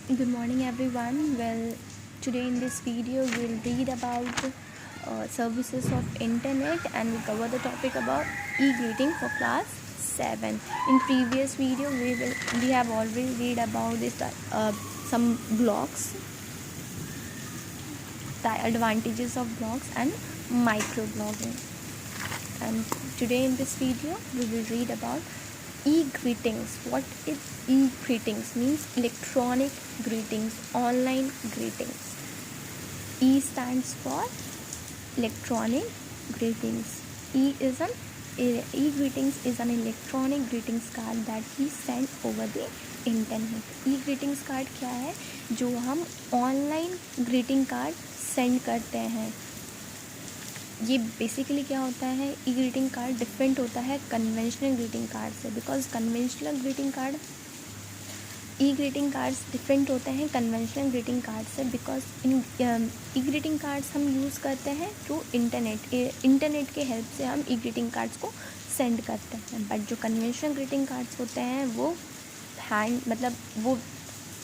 Good morning everyone. Well, today in this video we'll read about services of internet and we'll cover the topic about e-greeting for class 7. In previous video we have already read about this some blogs, the advantages of blogs and microblogging. And today in this video we will read about e-greetings. What is e-greetings? Means electronic greetings, online greetings. E stands for electronic greetings. E-greetings is an electronic greetings card that we send over the internet. E-greetings card क्या है? जो हम online greeting card send करते हैं. ये basically क्या होता है, ई ग्रीटिंग कार्ड डिफरेंट होता है कन्वेंशनल ग्रीटिंग कार्ड से. Because conventional greeting card, E greeting cards different होते हैं कन्वेंशनल ग्रीटिंग कार्ड से. Because in E greeting cards हम यूज़ करते हैं थ्रू इंटरनेट के हेल्प से हम ई ग्रीटिंग कार्ड्स को सेंड करते हैं. बट जो कन्वेंशनल ग्रीटिंग कार्ड्स होते हैं वो वो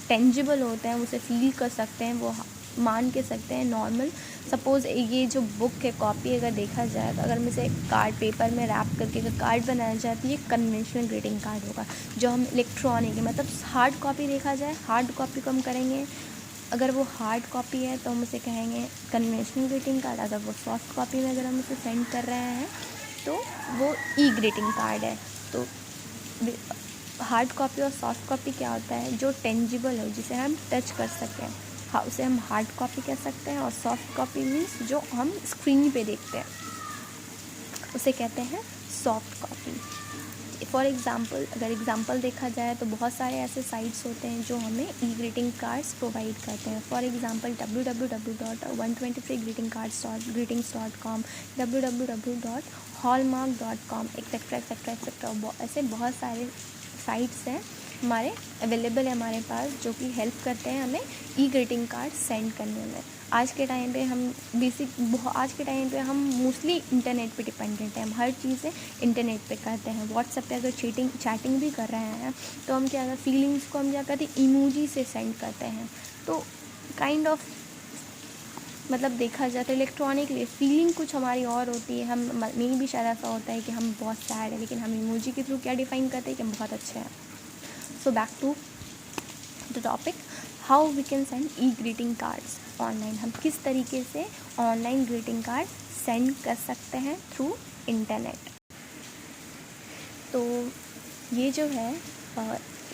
टेंजिबल होते हैं, उसे फील कर सकते हैं, वो मान के सकते हैं. नॉर्मल सपोज़ ये जो बुक है, कॉपी अगर देखा जाए तो अगर हम इसे कार्ड पेपर में रैप करके अगर कार्ड बनाया जाए तो ये कन्वेंशनल ग्रीटिंग कार्ड होगा. जो हम इलेक्ट्रॉनिक मतलब हार्ड कॉपी देखा जाए, हार्ड कॉपी को हम करेंगे, अगर वो हार्ड कॉपी है तो हम उसे कहेंगे कन्वेंशनल ग्रीटिंग कार्ड. अगर वो सॉफ्ट कॉपी में अगर हम उसे सेंड कर रहे हैं तो वो ई ग्रीटिंग कार्ड है. तो हार्ड कॉपी और सॉफ्ट कॉपी क्या होता है? जो टेंजिबल हो, जिसे हम टच कर सकें, हाँ उसे हम हार्ड कॉपी कह सकते हैं. और सॉफ्ट कॉपी मीन्स जो हम स्क्रीन पे देखते हैं उसे कहते हैं सॉफ्ट कॉपी. फॉर एग्ज़ाम्पल अगर एग्ज़ाम्पल देखा जाए तो बहुत सारे ऐसे साइट्स होते हैं जो हमें ई ग्रीटिंग कार्ड्स प्रोवाइड करते हैं. For example www.123greetings.com, www.hallmark.com, etcetera etcetera etcetera. ऐसे बहुत सारे साइट्स हैं हमारे अवेलेबल है हमारे पास, जो कि हेल्प करते हैं हमें ई ग्रीटिंग कार्ड सेंड करने में. आज के टाइम पे हम मोस्टली इंटरनेट पे डिपेंडेंट हैं. हम हर चीज़ें इंटरनेट पे करते हैं. व्हाट्सएप पे अगर चैटिंग भी कर रहे हैं तो हम क्या फीलिंग्स को हम क्या करते हैं, इमोजी से सेंड करते हैं. तो काइंड ऑफ देखा जाए तो इलेक्ट्रॉनिकली फीलिंग कुछ हमारी और होती है. हम में भी शायद ऐसा होता है कि हम बहुत सैड है, लेकिन हम इमोजी के थ्रू क्या डिफाइन करते हैं कि हम बहुत अच्छे हैं. So back to the topic, how we can send e greeting cards online. हम किस तरीके से ऑनलाइन ग्रीटिंग कार्ड सेंड कर सकते हैं थ्रू इंटरनेट. तो ये जो है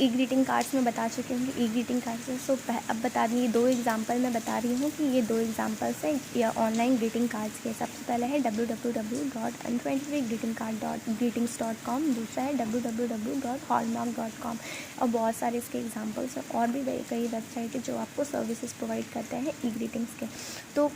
ई ग्रीटिंग कार्ड्स में बता चुकी हूँ कि ई ग्रीटिंग कार्ड्स है. सो अब बता दी, 2 एग्जांपल मैं बता रही हूँ कि ये 2 एग्जांपल्स हैं या ऑनलाइन ग्रीटिंग कार्ड्स के. सबसे पहले है www.123greetings.com, दूसरा है www.hallmark.com. और बहुत सारे इसके एग्जांपल्स हैं और भी कई वेबसाइट है जो आपको सर्विसेज प्रोवाइड करते हैं ई ग्रीटिंग्स के. तो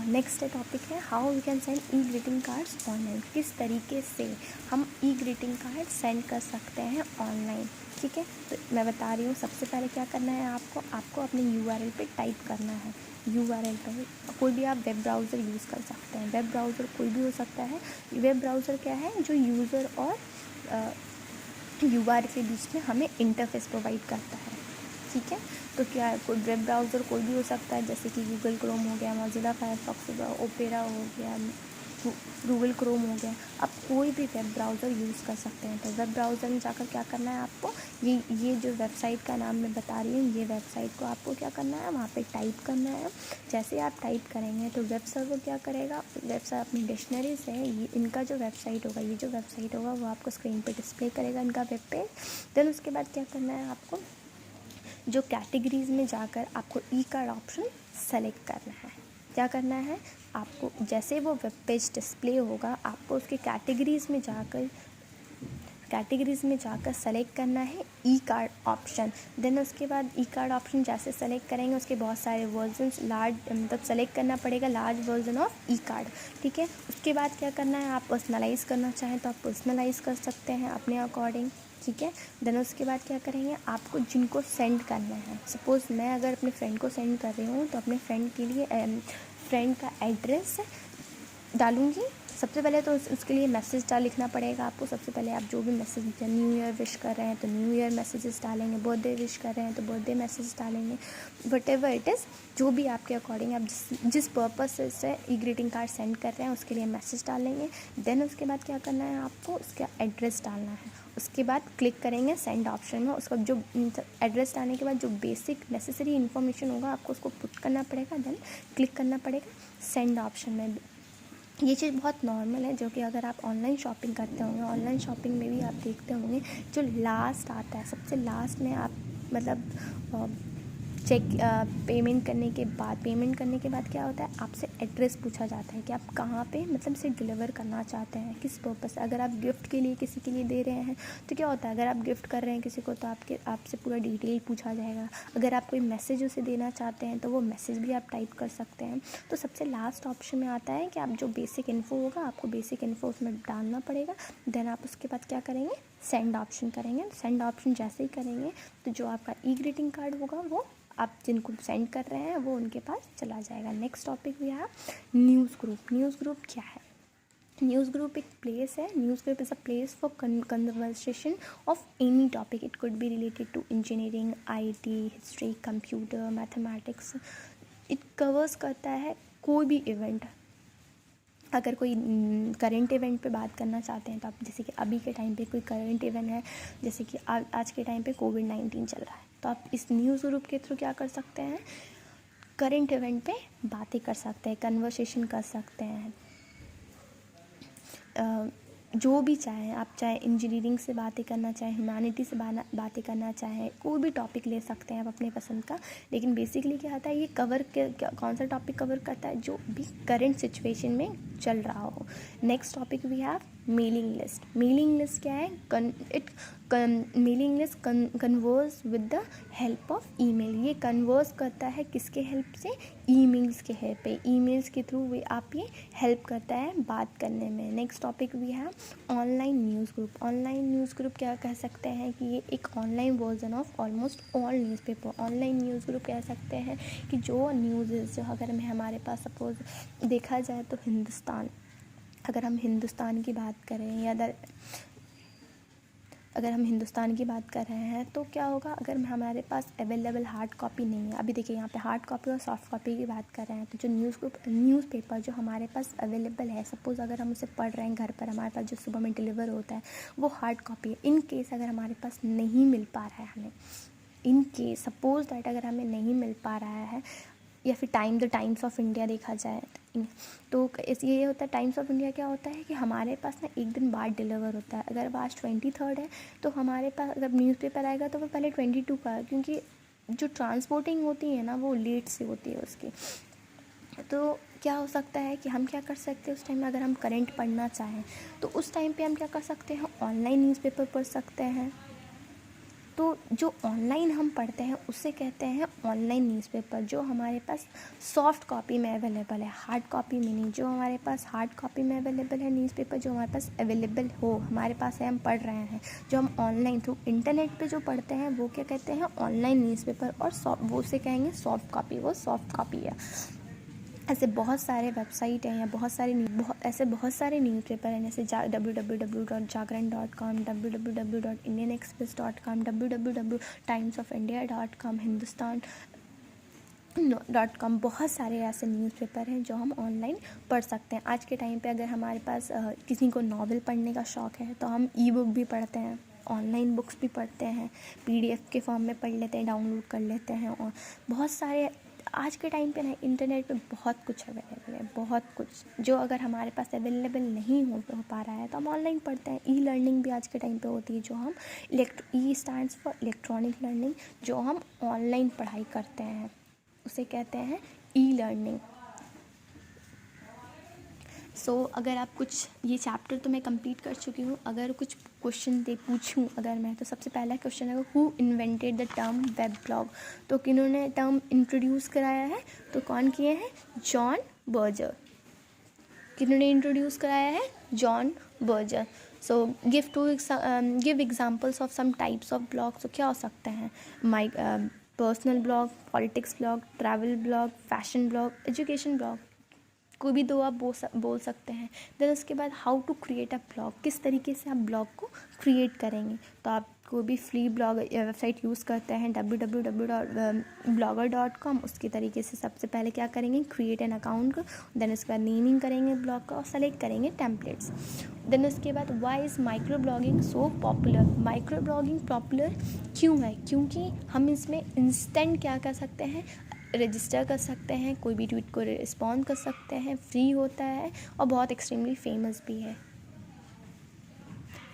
नेक्स्ट टॉपिक है how we can send e greeting cards online. किस तरीके से हम ई ग्रीटिंग कार्ड सेंड कर सकते हैं ऑनलाइन. ठीक है, तो मैं बता रही हूँ. सबसे पहले क्या करना है, आपको अपने URL पे टाइप करना है. URL पे कोई भी आप वेब ब्राउज़र यूज़ कर सकते हैं. वेब ब्राउज़र कोई भी हो सकता है. वेब ब्राउज़र क्या है, जो यूज़र और URL के बीच में हमें इंटरफेस प्रोवाइड करता है. ठीक है, तो क्या है, कोई वेब ब्राउज़र कोई भी हो सकता है, जैसे कि गूगल क्रोम हो गया, मोज़िला फायरफॉक्स हो गया, ओपेरा हो गया, गूगल क्रोम हो गया. आप कोई भी वेब ब्राउज़र यूज़ कर सकते हैं. तो वेब ब्राउज़र में जाकर क्या करना है आपको, ये जो वेबसाइट का नाम मैं बता रही हूँ, ये वेबसाइट को आपको क्या करना है, वहाँ पे टाइप करना है. जैसे आप टाइप करेंगे तो वेब सर्वर क्या करेगा, वेबसाइट अपनी डिक्शनरी से इनका जो वेबसाइट होगा वो आपको स्क्रीन पर डिस्प्ले करेगा, इनका वेब पेज. देन उसके बाद क्या करना है, आपको जो कैटेगरीज़ में जाकर आपको ई कार्ड ऑप्शन सेलेक्ट करना है. क्या करना है आपको, जैसे वो वेब पेज डिस्प्ले होगा आपको उसके कैटेगरीज़ में जाकर सेलेक्ट करना है ई कार्ड ऑप्शन. देन उसके बाद ई कार्ड ऑप्शन जैसे सेलेक्ट करेंगे उसके बहुत सारे वर्जन्स सेलेक्ट करना पड़ेगा large version of E card. ठीक है, उसके बाद क्या करना है, आप पर्सनलाइज़ करना चाहें तो आप पर्सनलाइज़ कर सकते हैं अपने अकॉर्डिंग. ठीक है, देन उसके बाद क्या करेंगे, आपको जिनको सेंड करना है, सपोज़ मैं अगर अपने फ्रेंड को सेंड कर रही हूँ तो अपने फ्रेंड के लिए फ्रेंड का एड्रेस डालूँगी। सबसे पहले तो उसके लिए मैसेज लिखना पड़ेगा आपको। सबसे पहले आप जो भी मैसेज, न्यू ईयर विश कर रहे हैं तो न्यू ईयर मैसेजेस डालेंगे, बर्थडे विश कर रहे हैं तो बर्थडे मैसेज डालेंगे, वटेवर इट इज़, जो भी आपके अकॉर्डिंग आप जिस पर्पस से ई ग्रीटिंग कार्ड सेंड कर रहे हैं उसके लिए मैसेज डालेंगे। देन उसके बाद क्या करना है आपको, उसका एड्रेस डालना है। उसके बाद क्लिक करेंगे सेंड ऑप्शन में। उसका जो एड्रेस डालने के बाद जो बेसिक नेसेसरी इन्फॉर्मेशन होगा आपको उसको पुट करना पड़ेगा। देन क्लिक करना पड़ेगा सेंड ऑप्शन में। ये चीज़ बहुत नॉर्मल है, जो कि अगर आप ऑनलाइन शॉपिंग करते होंगे, ऑनलाइन शॉपिंग में भी आप देखते होंगे जो लास्ट आता है, सबसे लास्ट में आप मतलब चेक पेमेंट करने के बाद क्या होता है, आपसे एड्रेस पूछा जाता है कि आप कहाँ पे मतलब से डिलीवर करना चाहते हैं, किस पर्पस से। अगर आप गिफ्ट के लिए किसी के लिए दे रहे हैं तो क्या होता है, अगर आप गिफ्ट कर रहे हैं किसी को तो आपसे पूरा डिटेल पूछा जाएगा। अगर आप कोई मैसेज उसे देना चाहते हैं तो वो मैसेज भी आप टाइप कर सकते हैं। तो सबसे लास्ट ऑप्शन में आता है कि आप जो बेसिक इन्फो होगा आपको बेसिक इन्फो उसमें डालना पड़ेगा। देन आप उसके बाद क्या करेंगे, सेंड ऑप्शन करेंगे। सेंड ऑप्शन जैसे ही करेंगे तो जो आपका ई ग्रीटिंग कार्ड होगा वो आप जिनको सेंड कर रहे हैं वो उनके पास चला जाएगा। नेक्स्ट टॉपिक भी है न्यूज़ ग्रुप। न्यूज़ ग्रुप क्या है? न्यूज़ ग्रुप एक प्लेस है। News group is a place for conversation of any topic. It could be related to engineering, IT, history, computer, mathematics. It covers करता है कोई भी इवेंट। अगर कोई करंट इवेंट पे बात करना चाहते हैं तो आप, जैसे कि अभी के टाइम पे कोई करंट इवेंट है, जैसे कि आज के टाइम पे कोविड-19 चल रहा है, तो आप इस न्यूज़ ग्रुप के थ्रू क्या कर सकते हैं, करंट इवेंट पे बातें कर सकते हैं, कन्वर्सेशन कर सकते हैं। जो भी चाहें आप, चाहे इंजीनियरिंग से बातें करना चाहें, ह्यूमैनिटी से बातें करना चाहें, कोई भी टॉपिक ले सकते हैं आप अपने पसंद का। लेकिन बेसिकली क्या होता है, ये कौन सा टॉपिक कवर करता है, जो भी करंट सिचुएशन में चल रहा हो। Next topic we have mailing list. Mailing list क्या है, mailing list converse with the help of email. ये कन्वर्स करता है किसके हेल्प से, ईमेल्स के हेल्प पे। ईमेल्स के थ्रू वे आप ये हेल्प करता है बात करने में। नेक्स्ट टॉपिक भी है online news group. Online news group क्या कह सकते हैं कि ये एक online version of almost all newspaper. Online news group कह सकते हैं कि जो न्यूज़ जो अगर हमारे पास सपोज देखा जाए तो अगर हम हिंदुस्तान की बात करें या अगर हम हिंदुस्तान की बात कर रहे हैं तो क्या होगा, अगर हमारे पास अवेलेबल हार्ड कॉपी नहीं है, अभी देखिए यहाँ पे हार्ड कॉपी और सॉफ्ट कॉपी की बात कर रहे हैं, तो जो न्यूज़पेपर जो हमारे पास अवेलेबल है, सपोज़ अगर हम उसे पढ़ रहे हैं घर पर, हमारे पास जो सुबह में डिलीवर होता है वो हार्ड कॉपी है। इन केस अगर हमारे पास नहीं मिल पा रहा है हमें, इन केस सपोज दैट अगर हमें नहीं मिल पा रहा है, या फिर द टाइम्स ऑफ इंडिया देखा जाए तो ये होता है, टाइम्स ऑफ इंडिया क्या होता है कि हमारे पास ना एक दिन बाद डिलीवर होता है। अगर आज 23 है तो हमारे पास अगर न्यूज़पेपर आएगा तो वो पहले 22 का है, क्योंकि जो ट्रांसपोर्टिंग होती है ना वो लेट से होती है उसकी। तो क्या हो सकता है कि हम क्या कर सकते हैं उस टाइम में, अगर हम करंट पढ़ना चाहें तो उस टाइम पे हम क्या कर सकते हैं, ऑनलाइन न्यूज़पेपर पढ़ सकते हैं। तो जो ऑनलाइन हम पढ़ते हैं उसे कहते हैं ऑनलाइन न्यूज़पेपर, जो हमारे पास सॉफ्ट कॉपी में अवेलेबल है, हार्ड कॉपी में नहीं। जो हमारे पास हार्ड कॉपी में अवेलेबल है न्यूज़पेपर, जो हमारे पास अवेलेबल हो, हमारे पास है, हम पढ़ रहे हैं, जो हम ऑनलाइन थ्रू इंटरनेट पे जो पढ़ते हैं वो क्या कहते हैं, ऑनलाइन न्यूज़पेपर। और वो उसे कहेंगे सॉफ्ट कॉपी, वो सॉफ्ट कॉपी है। ऐसे बहुत सारे वेबसाइट हैं या बहुत सारे न्यूज़पेपर हैं, जैसे www.jagran.com, www.indianexpress.com, www.timesofIndia.com, हिंदुस्तान.com। बहुत सारे ऐसे न्यूज़पेपर हैं जो हम ऑनलाइन पढ़ सकते हैं। आज के टाइम पे अगर हमारे पास किसी को नॉवल पढ़ने का शौक़ है तो हम ई बुक भी पढ़ते हैं, ऑनलाइन बुक्स भी पढ़ते हैं, PDF के फॉर्म में पढ़ लेते हैं, डाउनलोड कर लेते हैं। और बहुत सारे आज के टाइम पे ना इंटरनेट पे बहुत कुछ अवेलेबल है, बहुत कुछ जो अगर हमारे पास अवेलेबल नहीं हो पा रहा है तो हम ऑनलाइन पढ़ते हैं। ई लर्निंग भी आज के टाइम पे होती है, जो हम ई स्टैंड्स फॉर इलेक्ट्रॉनिक लर्निंग, जो हम ऑनलाइन पढ़ाई करते हैं उसे कहते हैं ई लर्निंग। अगर आप कुछ, ये चैप्टर तो मैं कंप्लीट कर चुकी हूँ। अगर कुछ क्वेश्चन पूछूँ अगर मैं, तो सबसे पहला क्वेश्चन है who invented the term web blog. तो किन्होंने टर्म इंट्रोड्यूस कराया है, तो कौन किए हैं, जॉन बर्जर। किन्होंने इंट्रोड्यूस कराया है, John Berger. Give examples of some types of blog. तो क्या हो सकते हैं, personal blog, politics blog, travel blog, fashion blog, education blog. कोई भी दो आप बोल सकते हैं। देन उसके बाद how to create a blog, किस तरीके से आप ब्लॉग को क्रिएट करेंगे। तो आप कोई भी फ्री ब्लॉग वेबसाइट यूज़ करते हैं www.blogger.com, उसके तरीके से सबसे पहले क्या करेंगे, क्रिएट एन अकाउंट, देन उसके बाद नेमिंग करेंगे ब्लॉग का और सेलेक्ट करेंगे टेम्पलेट्स। देन उसके बाद why is micro blogging so popular, micro blogging popular क्यों है, क्योंकि हम इसमें इंस्टेंट क्या कर सकते हैं, रजिस्टर कर सकते हैं, कोई भी ट्वीट को रिस्पॉन्ड कर सकते हैं, फ्री होता है और बहुत एक्सट्रीमली फेमस भी है।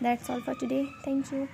That's all for today, thank you.